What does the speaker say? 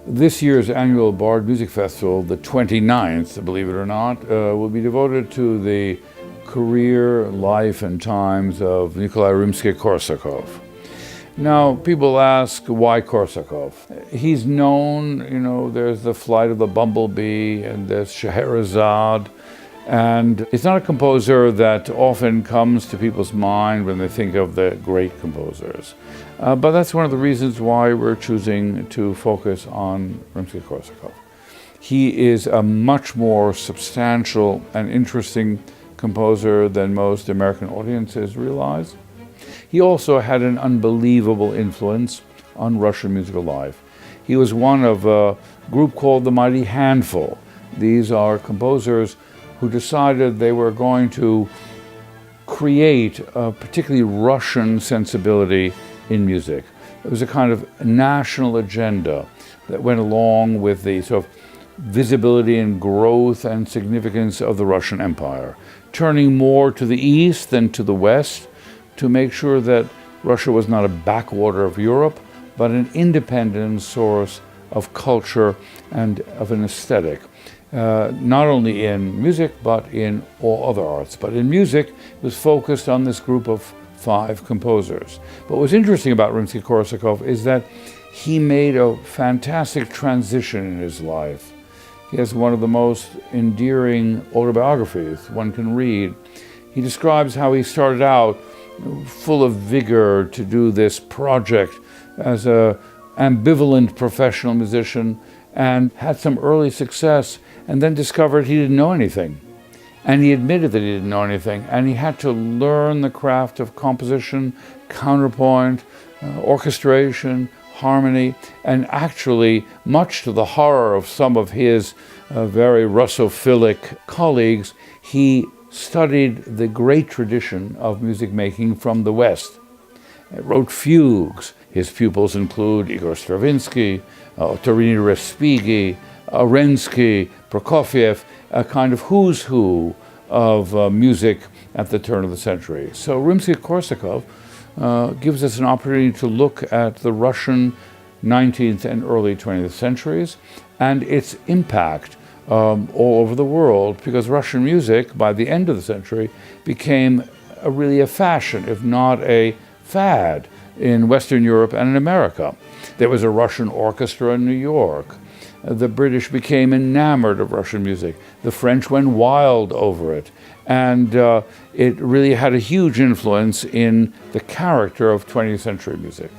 This year's annual Bard Music Festival, the 29th, believe it or not, will be devoted to the career, life, and times of Nikolai Rimsky-Korsakov. Now, people ask, why Korsakov? He's known, there's the Flight of the Bumblebee, and there's Scheherazade, and it's not a composer that often comes to people's mind when they think of the great composers. But that's one of the reasons why we're choosing to focus on Rimsky-Korsakov. He is a much more substantial and interesting composer than most American audiences realize. He also had an unbelievable influence on Russian musical life. He was one of a group called the Mighty Handful. These are composers who decided they were going to create a particularly Russian sensibility in music. It was a kind of national agenda that went along with the sort of visibility and growth and significance of the Russian Empire, turning more to the east than to the west to make sure that Russia was not a backwater of Europe, but an independent source of culture and of an aesthetic. Not only in music, but in all other arts. But in music, it was focused on this group of 5 composers. But what's interesting about Rimsky-Korsakov is that he made a fantastic transition in his life. He has one of the most endearing autobiographies one can read. He describes how he started out full of vigor to do this project as an ambivalent professional musician, and had some early success, and then discovered he didn't know anything. And he admitted that he didn't know anything, and he had to learn the craft of composition, counterpoint, orchestration, harmony, and actually, much to the horror of some of his very Russophilic colleagues, he studied the great tradition of music making from the West. He wrote fugues. His pupils include Igor Stravinsky, Torini Respighi, Arensky, Prokofiev, a kind of who's who of music at the turn of the century. So Rimsky-Korsakov gives us an opportunity to look at the Russian 19th and early 20th centuries and its impact all over the world, because Russian music, by the end of the century, became really a fashion, if not a fad, in Western Europe and in America. There was a Russian orchestra in New York. The British became enamored of Russian music. The French went wild over it. And it really had a huge influence in the character of 20th century music.